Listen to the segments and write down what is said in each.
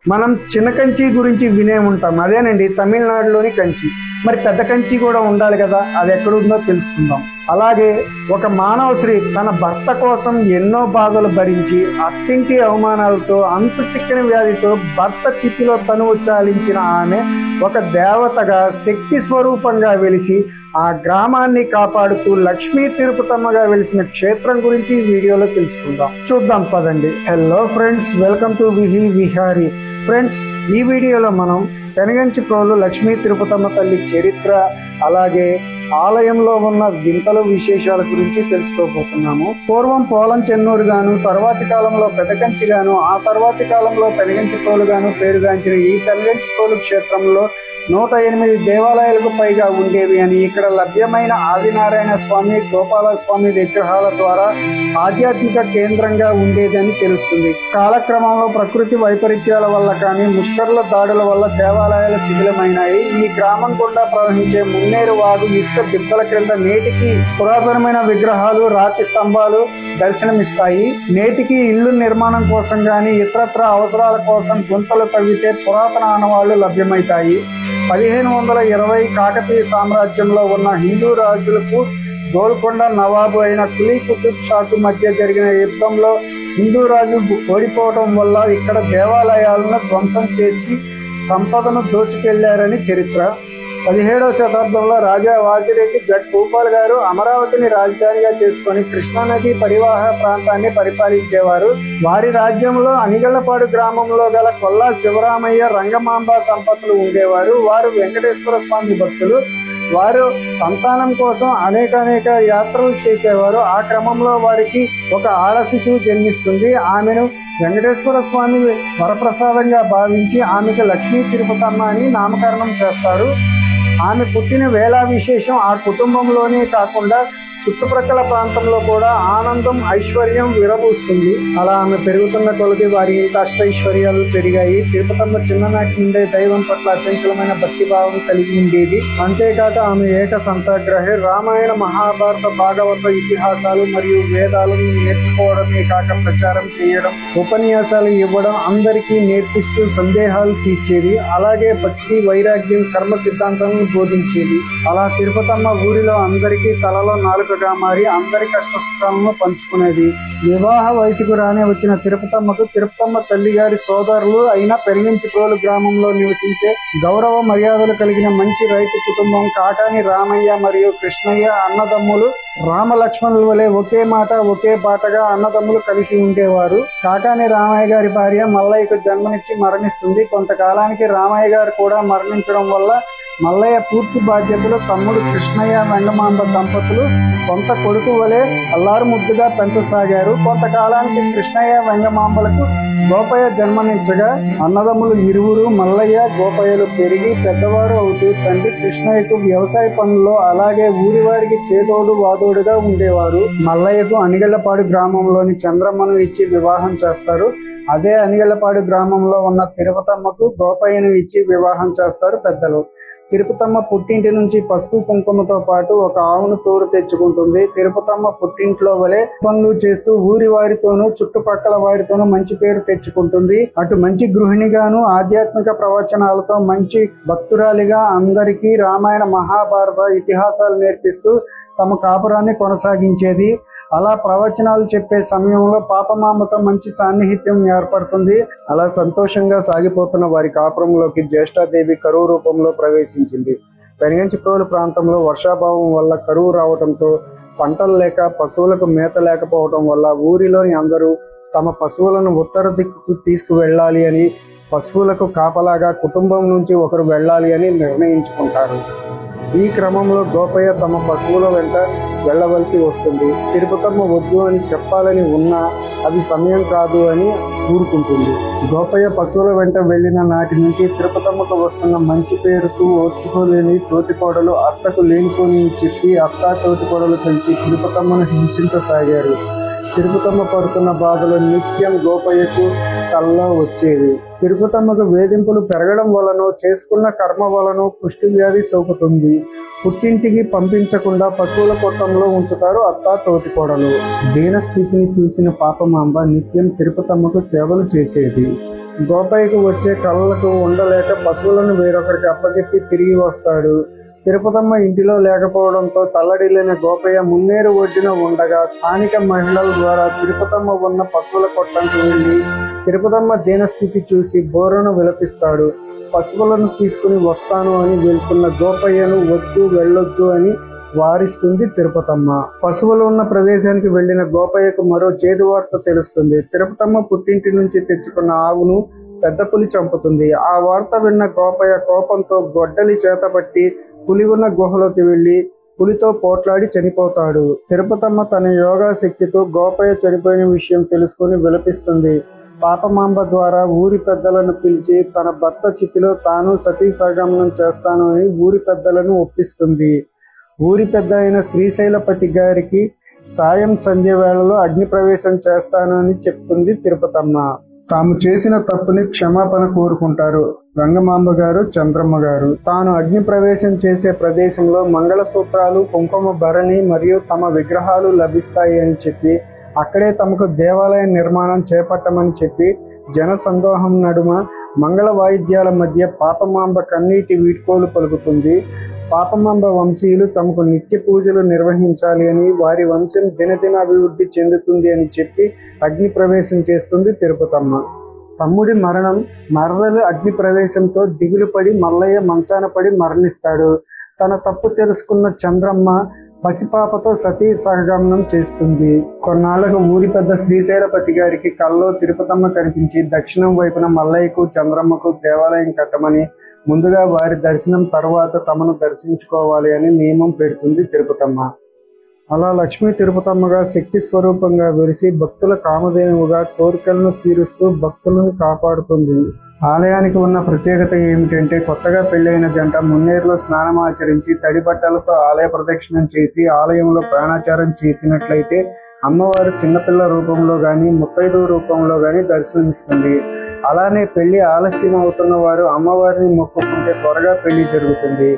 మనం చిన్న కంచి గురించి వినే ఉంటాం, అదేనండి తమిళనాడులోని కంచి. మరి పెద్ద కంచి కూడా ఉండాలి కదా, అది ఎక్కడుందో తెలుసుకుందాం. అలాగే ఒక మానవ స్త్రీ తన భర్త కోసం ఎన్నో బాధలు భరించి అత్తింటి అవమానాలతో అంతు చిక్కని వ్యాధితో భర్త చితిలో తనువు చాలించిన ఆమె ఒక దేవతగా శక్తి స్వరూపంగా వెలిసి ఆ గ్రామాన్ని కాపాడుతూ లక్ష్మీ తిరుపతమ్మగా వెలిసిన క్షేత్రం గురించి ఈ వీడియోలో తెలుసుకుందాం. చూద్దాం పదండి. హలో ఫ్రెండ్స్, వెల్కమ్ టు విహి విహారీ. ఫ్రెండ్స్, ఈ వీడియోలో మనం పెనగంచిప్రోలు లక్ష్మీ తిరుపతమ్మ తల్లి చరిత్ర, అలాగే ఆలయంలో ఉన్న వింతలు విశేషాల గురించి తెలుసుకోబోతున్నాము. పూర్వం పోలం చెన్నూరు గాను, తర్వాతి కాలంలో పెదకంచి గాను, ఆ తర్వాతి కాలంలో పెనగంచిప్రోలు గాను పేరుగాంచిన ఈ పెనగంచిప్రోలు క్షేత్రంలో 108 దేవాలయాలకు పైగా ఉండేవి అని, ఇక్కడ లభ్యమైన ఆదినారాయణ స్వామి, గోపాల స్వామి విగ్రహాల ద్వారా ఆధ్యాత్మిక కేంద్రంగా ఉండేదని తెలుస్తుంది. కాలక్రమంలో ప్రకృతి వైపరీత్యాల వల్ల కానీ, ముష్కరుల దాడుల వల్ల దేవాలయాలు శిథిలమైనాయి. ఈ గ్రామం గుండా ప్రవహించే మున్నేరు వాగు ఇసుక దిబ్బల క్రింద నేటికి పురాతనమైన విగ్రహాలు, రాతి స్తంభాలు దర్శనమిస్తాయి. నేటికి ఇల్లు నిర్మాణం కోసం గాని, ఇతరత్ర అవసరాల కోసం గుంతలు తవ్వితే పురాతన ఆనవాళ్లు లభ్యమవుతాయి. 1520 కాకతీయ సామ్రాజ్యంలో ఉన్న హిందూ రాజులకు గోల్కొండ నవాబు అయిన కులీ కుతుబ్ షాకు మధ్య జరిగిన యుద్ధంలో హిందూ రాజు ఓడిపోవడం వల్ల ఇక్కడ దేవాలయాలను ధ్వంసం చేసి సంపదను దోచుకెళ్లారని చరిత్ర. 17వ శతాబ్దంలో రాజా వాసిరెడ్డి జగ్భూపాల్ గారు అమరావతిని రాజధానిగా చేసుకుని కృష్ణానది పరివాహ ప్రాంతాన్ని పరిపాలించేవారు. వారి రాజ్యంలో అనిగళ్లపాడు గ్రామంలో గల కొల్లా శివరామయ్య, రంగమాంబ దంపతులు ఉండేవారు. వారు వెంకటేశ్వర స్వామి భక్తులు. వారు సంతానం కోసం అనేక యాత్రలు చేసేవారు. ఆ క్రమంలో వారికి ఒక ఆడ శిశువు జన్మిస్తుంది. ఆమెను వెంకటేశ్వర స్వామి వరప్రసాదంగా భావించి ఆమెకు లక్ష్మీ తిరుపతమ్మ అని నామకరణం చేస్తారు. ఆమె పుట్టిన వేళ విశేషం ఆ కుటుంబంలోనే కాకుండా చుట్టుప్రక్కల ప్రాంతంలో కూడా ఆనందం, ఐశ్వర్యం విరబూస్తుంది. అలా ఆమె పెరుగుతున్న కొలది వారి ఇంత అష్టైశ్వర్యాలు పెరిగాయి. తిరుపతమ్మ చిన్ననాటి నుండే దైవం పట్ల అచంచలమైన భక్తిభావం కలిగి ఉండేది. అంతేకాక ఆమె ఏక సంతాగ్రహి. రామాయణ, మహాభారత, భాగవత ఇతిహాసాలు మరియు వేదాలను నేర్చుకోవడమే కాక ప్రచారం చేయడం, ఉపన్యాసాలు ఇవ్వడం, అందరికీ నేర్పిస్తూ సందేహాలు తీర్చేది. అలాగే భక్తి, వైరాగ్యం, కర్మ సిద్ధాంతాలను బోధించేది. అలా తిరుపతమ్మ ఊరిలో అందరికీ తలలో నాలుకగా మారి అందరి కష్ట సుఖాలను పంచుకునేది. వివాహ వయసుకు రానే వచ్చిన తిరుపతమ్మకు తిరుపతమ్మ తల్లి గారి సోదరులు అయిన పెనగంచిప్రోలు గ్రామంలో నివసించే గౌరవ మర్యాదలు కలిగిన మంచి రైతు కుటుంబం కాకాని రామయ్య మరియు కృష్ణయ్య అన్నదమ్ములు రామలక్ష్మణుల వలె ఒకే మాట ఒకే బాటగా అన్నదమ్ములు కలిసి ఉండేవారు. కాకాని రామయ్య గారి భార్య మల్లయ్యకు జన్మనిచ్చి మరణిస్తుంది. కొంతకాలానికి రామయ్య గారు కూడా మరణించడం వల్ల మల్లయ్య పూర్తి బాధ్యతలు తమ్ముడు కృష్ణయ్య, వెంగమాంబ దంపతులు సొంత కొడుకు వలె అల్లారు ముద్దుగా పెంచసాగారు. కొంతకాలానికి కృష్ణయ్య, వెంగమాంబలకు గోపయ్య జన్మనిచ్చగా అన్నదమ్ములు ఇరువురు మల్లయ్య, గోపయ్యలు పెరిగి పెద్దవారు అవుతూ తండ్రి కృష్ణయ్యకు వ్యవసాయ పనుల్లో, అలాగే ఊరి వారికి చేదోడు వాదోడుగా ఉండేవారు. మల్లయ్యకు అనిగళ్లపాడు గ్రామంలోని చంద్రమ్మను ఇచ్చి వివాహం చేస్తారు. అదే అనిగళ్లపాడు గ్రామంలో ఉన్న తిరుపతమ్మకు గోపయ్యను ఇచ్చి వివాహం చేస్తారు పెద్దలు. తిరుపతమ్మ పుట్టింటి నుంచి పసుపు కుంకుమతో పాటు ఒక ఆవును తోడు తెచ్చుకుంటుంది. తిరుపతమ్మ పుట్టింట్లో వలె పనులు చేస్తూ ఊరి వారితోనూ చుట్టుపక్కల వారితోనూ మంచి పేరు తెచ్చుకుంటుంది. అటు మంచి గృహిణిగాను, ఆధ్యాత్మిక ప్రవచనాలతో మంచి భక్తురాలిగా అందరికీ రామాయణ, మహాభారత ఇతిహాసాలు నేర్పిస్తూ తమ కాపురాన్ని కొనసాగించేది. అలా ప్రవచనాలు చెప్పే సమయంలో పాపమామతో మంచి సాన్నిహిత్యం ఏర్పడుతుంది. అలా సంతోషంగా సాగిపోతున్న వారి కాపురంలోకి జ్యేష్ఠాదేవి కరువు రూపంలో ప్రవేశించింది. పెనగంచిప్రోలు ప్రాంతంలో వర్షాభావం వల్ల కరువు రావడంతో పంటలు లేక, పశువులకు మేత లేకపోవడం వల్ల ఊరిలోని అందరూ తమ పశువులను ఉత్తర దిక్కుకు తీసుకువెళ్ళాలి అని, పశువులకు కాపలాగా కుటుంబం నుంచి ఒకరు వెళ్ళాలి అని నిర్ణయించుకుంటారు. ఈ క్రమంలో గోపయ్య తమ పశువుల వెంట వెళ్లవలసి వస్తుంది. తిరుపతమ్మ వద్దు అని చెప్పాలని ఉన్నా అది సమయం కాదు అని ఊరుకుంటుంది. గోపయ్య పశువుల వెంట వెళ్లిన నాటి నుంచి తిరుపతమ్మకు వస్తున్న మంచి పేరుకు ఓర్చుకోలేని తోటికోడలు అత్తకు లేనిపోని చెప్పి అత్త, తోటికోడలు కలిసి తిరుపతమ్మను హింసించసాగారు. తిరుపతమ్మ పడుతున్న బాధలు నిత్యం గోపయ్యకు కల్లో వచ్చేవి. తిరుపతమ్మకు వేధింపులు పెరగడం వలన, చేసుకున్న కర్మ వలన కుష్టి వ్యాధి సోకుతుంది. పుట్టింటికి పంపించకుండా పశువుల కొట్టంలో ఉంచుతారు అత్త తోటికోడలు. దీన స్థితిని చూసిన పాపమాంబ నిత్యం తిరుపతమ్మకు సేవలు చేసేది. గోపయ్యకు వచ్చే కళ్ళకు ఉండలేక పశువులను వేరొకరికి అప్పచెప్పి తిరిగి వస్తాడు. తిరుపతమ్మ ఇంటిలో లేకపోవడంతో తల్లడిల్లిన గోపయ్య మున్నేరు ఒడ్డున ఉండగా స్థానిక మహిళల ద్వారా తిరుపతమ్మ ఉన్న పశువుల కొట్టంకు వెళ్లి తిరుపతమ్మ దీనస్థితి చూసి బోరును విలపిస్తాడు. పశువులను తీసుకుని వస్తాను అని వెళ్తున్న గోపయ్యను వద్దు వెళ్ళొద్దు అని వారిస్తుంది తిరుపతమ్మ. పశువులు ఉన్న ప్రదేశానికి వెళ్లిన గోపయ్యకు మరో చేదు వార్త తెలుస్తుంది. తిరుపతమ్మ పుట్టింటి నుంచి తెచ్చుకున్న ఆవును పెద్ద పులి చంపుతుంది. ఆ వార్త విన్న గోపయ్య కోపంతో గొడ్డలి చేతపట్టి పులి ఉన్న గుహలోకి వెళ్లి పులితో పోట్లాడి చనిపోతాడు. తిరుపతమ్మ తన యోగా శక్తితో గోపయ్య చనిపోయిన విషయం తెలుసుకుని విలపిస్తుంది. పాపమాంబ ద్వారా ఊరి పెద్దలను పిలిచి తన భర్త చితిలో తాను సతీ సహగమనం చేస్తాను అని ఊరి పెద్దలను ఒప్పిస్తుంది. ఊరి పెద్ద అయిన శ్రీశైలపతి గారికి సాయం సంధ్య వేళలో అగ్ని ప్రవేశం చేస్తాను అని చెప్తుంది తిరుపతమ్మ. తాము చేసిన తప్పుని క్షమాపణ కోరుకుంటారు రంగమాంబ గారు, చంద్రమ్మ గారు. తాను అగ్ని ప్రవేశం చేసే ప్రదేశంలో మంగళసూత్రాలు, కుంకుమ భరణి మరియు తమ విగ్రహాలు లభిస్తాయి అని చెప్పి అక్కడే తమకు దేవాలయ నిర్మాణం చేపట్టమని చెప్పి జన సందోహం నడుమ మంగళ వాయిద్యాల మధ్య పాపమాంబ కన్నీటి వీడ్కోలు పలుకుతుంది. పాపమాంబ వంశీయులు తమకు నిత్య పూజలు నిర్వహించాలి అని, వారి వంశం దినదిన అభివృద్ధి చెందుతుంది అని చెప్పి అగ్ని ప్రవేశం చేస్తుంది తిరుపతమ్మ. తమ్ముడి మరణం మరదలు అగ్ని ప్రవేశంతో దిగులు పడి మల్లయ్య మంచాన పడి మరణిస్తాడు. తన తప్పు తెలుసుకున్న చంద్రమ్మ పసిపాపతో సతీ సహగమనం చేస్తుంది. కొన్నాళ్లకు ఊరి పెద్ద శ్రీశైలపతి గారికి కల్లో తిరుపతమ్మ కనిపించి దక్షిణం వైపున మల్లయ్యకు, చంద్రమ్మకు దేవాలయం కట్టమని, ముందుగా వారి దర్శనం తర్వాత తమను దర్శించుకోవాలి అని నియమం పెడుతుంది తిరుపతమ్మ. అలా లక్ష్మీ తిరుపతమ్మగా శక్తి స్వరూపంగా వెలిసి భక్తుల కామధేనువుగా కోరికలను తీరుస్తూ భక్తులను కాపాడుతుంది. ఆలయానికి ఉన్న ప్రత్యేకత ఏమిటంటే కొత్తగా పెళ్లైన జంట మున్నేరులో స్నానమాచరించి తడి బట్టలతో ఆలయ ప్రదక్షిణం చేసి ఆలయంలో ప్రాణాచారం చేసినట్లయితే అమ్మవారు చిన్నపిల్ల రూపంలో గాని, ముత్తైదువ రూపంలో గాని దర్శనమిస్తుంది. అలానే పెళ్లి ఆలస్యం అవుతున్న వారు అమ్మవారిని మొక్కుకుంటే త్వరగా పెళ్లి జరుగుతుంది.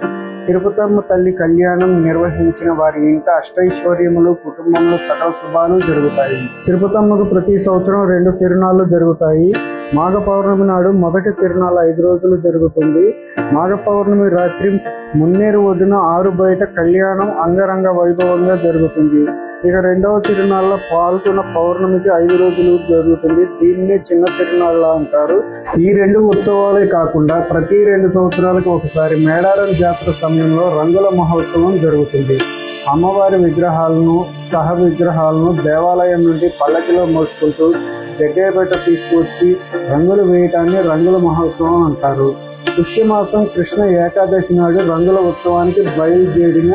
తిరుపతమ్మ తల్లి కళ్యాణం నిర్వహించిన వారి ఇంట అష్టైశ్వర్యములు, కుటుంబంలో సకల శుభాలు జరుగుతాయి. తిరుపతమ్మకు ప్రతి సంవత్సరం 2 తిరునాళ్లు జరుగుతాయి. మాఘ పౌర్ణమి నాడు మొదటి తిరునాళ్ళ 5 రోజులు జరుగుతుంది. మాఘ పౌర్ణమి రాత్రి మున్నేరు ఒడ్డున ఆరు బయట కళ్యాణం అంగరంగ వైభవంగా జరుగుతుంది. ఇక రెండవ తిరునాళ్ళ పాల్గొన్న పౌర్ణమికి 5 రోజులు జరుగుతుంది. దీన్నే చిన్న తిరునాళ్ళ అంటారు. ఈ 2 ఉత్సవాలే కాకుండా ప్రతి 2 సంవత్సరాలకు ఒకసారి మేడారం జాతర సమయంలో రంగుల మహోత్సవం జరుగుతుంది. అమ్మవారి విగ్రహాలను, సహ విగ్రహాలను దేవాలయం నుండి పల్లకిలో మోసుకుంటూ జగ్గయ్యపేట తీసుకువచ్చి రంగులు వేయటాన్ని రంగుల మహోత్సవం అంటారు. పుష్యమాసం కృష్ణ ఏకాదశి నాడు రంగుల ఉత్సవానికి బయలుదేరిన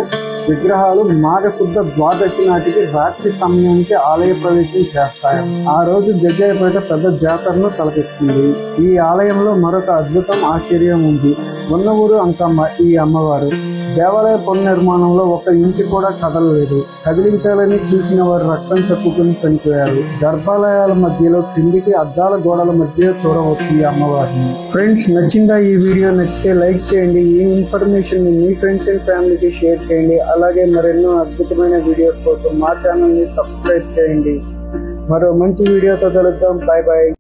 విగ్రహాలు మాఘశుద్ధ ద్వాదశి నాటికి రాత్రి సమయానికి ఆలయ ప్రవేశం చేస్తాయి. ఆ రోజు జగ్గయ్యపేట పెద్ద జాతరను తలపిస్తుంది. ఈ ఆలయంలో మరొక అద్భుతం, ఆశ్చర్యం ఉంది. ఉన్న ఊరు అంకమ్మ ఈ అమ్మవారు. దేవాలయ పునర్నిర్మాణంలో 1 ఇంచు కూడా కదలలేదు. కదిలించాలని చూసిన వారు రక్తం కక్కుకుని చనిపోయారు. గర్భాలయాల మధ్యలో కిందికి అద్దాల గోడల మధ్య చూడవచ్చు ఈ అమ్మవారిని. ఫ్రెండ్స్, నచ్చిందా ఈ వీడియో? నచ్చితే లైక్ చేయండి. ఈ ఇన్ఫర్మేషన్ మీ ఫ్రెండ్స్ అండ్ ఫ్యామిలీకి షేర్ చేయండి. అలాగే మరెన్నో అద్భుతమైన వీడియోస్ కోసం మా ఛానల్ ని సబ్స్క్రైబ్ చేయండి. మరో మంచి వీడియోతో కలుద్దాం. Bye bye.